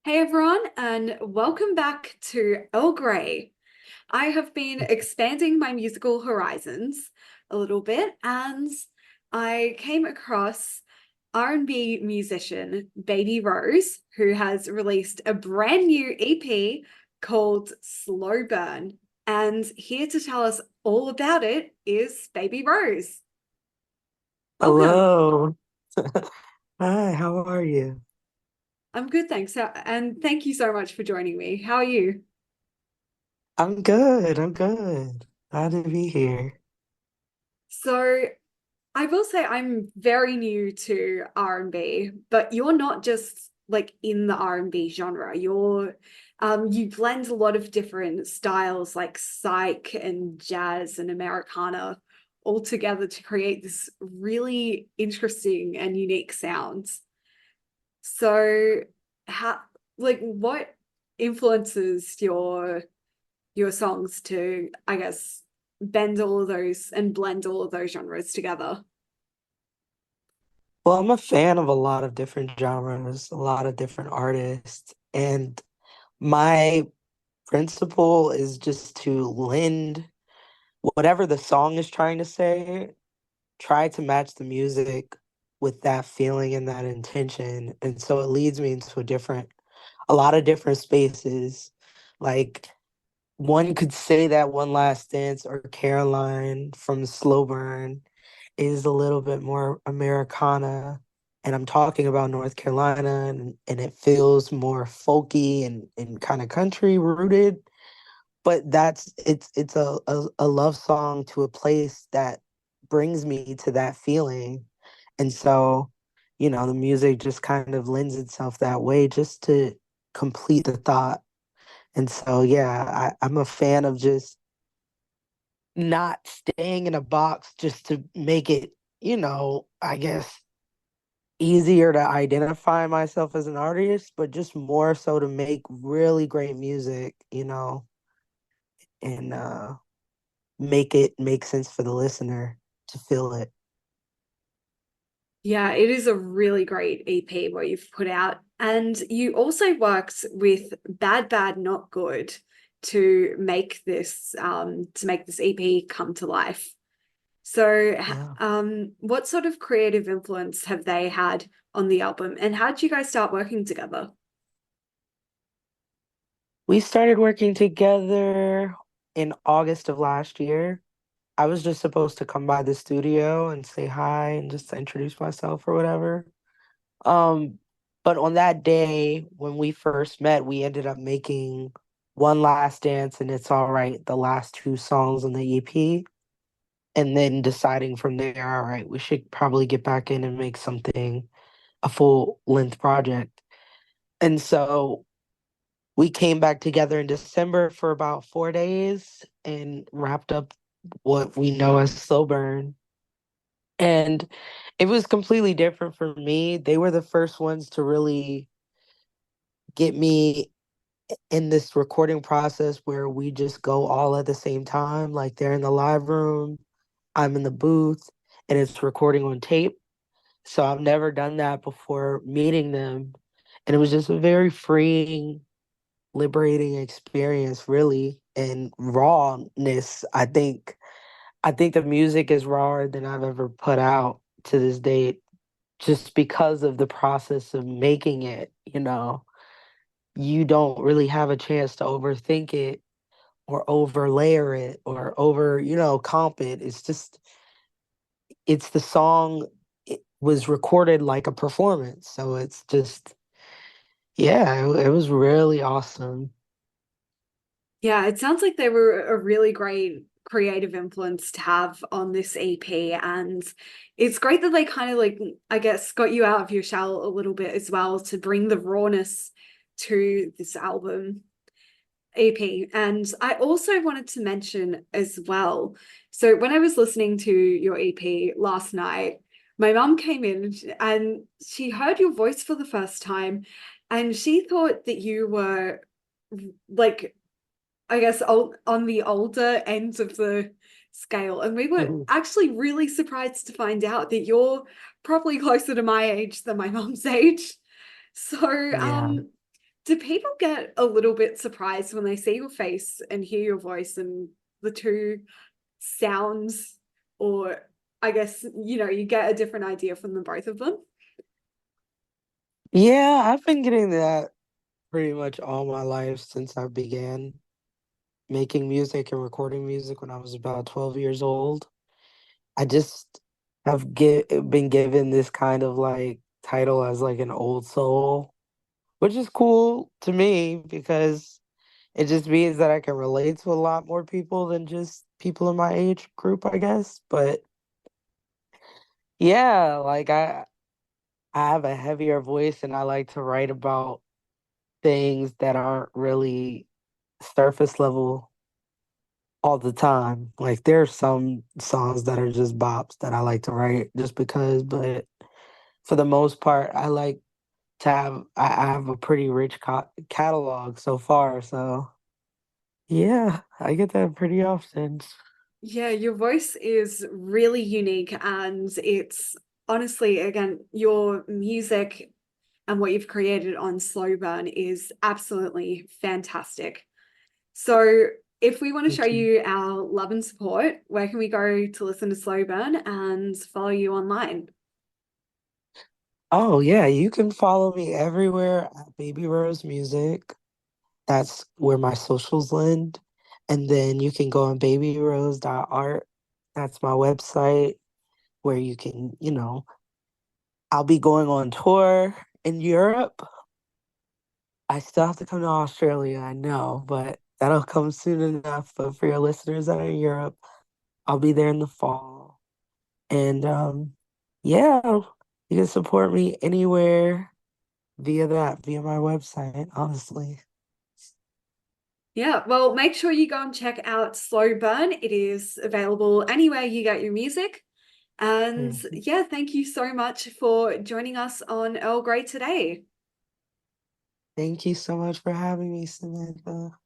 Hey everyone, and welcome back to Earl Grey. I have been expanding my musical horizons a little bit, and I came across R&B musician Baby Rose, who has released a brand new EP called Slow Burn. And here to tell us all about it is Baby Rose. Welcome. Hello. Hi, how are you? I'm good, thanks. And thank you so much for joining me. How are you? I'm good. I'm good. Glad to be here. So I will say I'm very new to R&B, but you're not just like in the R&B genre. You blend a lot of different styles like psych and jazz and Americana all together to create this really interesting and unique sounds. So how what influences your songs to, I guess, bend all of those and blend all of those genres together? Well, I'm a fan of a lot of different genres, a lot of different artists, and my principle is just to lend whatever the song is trying to say, try to match the music with that feeling and that intention. And so it leads me into a lot of different spaces. Like one could say that One Last Dance or Caroline from Slow Burn is a little bit more Americana. And I'm talking about North Carolina, and it feels more folky and kind of country rooted. But it's a love song to a place that brings me to that feeling. And so, the music just kind of lends itself that way just to complete the thought. And so, yeah, I'm a fan of just not staying in a box just to make it, I guess easier to identify myself as an artist, but just more so to make really great music, and make it make sense for the listener to feel it. Yeah, it is a really great EP what you've put out. And you also worked with Bad Bad Not Good to make this EP come to life. So, Yeah. what sort of creative influence have they had on the album, and how did you guys start working together? We started working together in August of last year. I was just supposed to come by the studio and say hi and just to introduce myself or whatever. Um, but on that day when we first met, we ended up making One Last Dance and It's All Right, the last two songs on the EP, and then deciding from there, all right, we should probably get back in and make something, a full length project. And so we came back together in December for about 4 days and wrapped up what we know as Slow Burn. And it was completely different for me. They were the first ones to really get me in this recording process where we just go all at the same time. Like they're in the live room, I'm in the booth, and it's recording on tape. So I've never done that before meeting them. And it was just a very freeing, liberating experience, really, and rawness. I think the music is rawer than I've ever put out to this date, just because of the process of making it, you don't really have a chance to overthink it or over layer it or over, comp it. It's the song, it was recorded like a performance. So it's just, yeah, it was really awesome. Yeah, it sounds like they were a really great creative influence to have on this EP. And it's great that they kind of like, I guess, got you out of your shell a little bit as well to bring the rawness to this album EP. And I also wanted to mention as well. So when I was listening to your EP last night, my mum came in and she heard your voice for the first time, and she thought that you were like, I guess, on the older end of the scale. And we were Mhm. actually really surprised to find out that you're probably closer to my age than my mom's age. So, Yeah. Do people get a little bit surprised when they see your face and hear your voice and the two sounds, or I guess, you get a different idea from the both of them? Yeah, I've been getting that pretty much all my life since I began making music and recording music when I was about 12 years old. I just been given this kind of like title as like an old soul, which is cool to me because it just means that I can relate to a lot more people than just people in my age group, I guess. But yeah, like I have a heavier voice and I like to write about things that aren't really surface level all the time. Like there are some songs that are just bops that I like to write just because, but for the most part, I like to I have a pretty rich catalog so far. So yeah, I get that pretty often. Yeah, your voice is really unique, and it's honestly, again, your music and what you've created on Slow Burn is absolutely fantastic. So, if we want to show Thank you. you our love and support, where can we go to listen to Slow Burn and follow you online? Oh yeah, you can follow me everywhere at Baby Rose Music. That's where my socials land. And then you can go on babyrose.art. That's my website where you can, I'll be going on tour in Europe. I still have to come to Australia, I know, but that'll come soon enough. But for your listeners that are in Europe, I'll be there in the fall. And yeah, you can support me anywhere via my website, honestly. Yeah, well, make sure you go and check out Slow Burn. It is available anywhere you get your music. And Mhm. yeah, thank you so much for joining us on Earl Grey today. Thank you so much for having me, Samantha.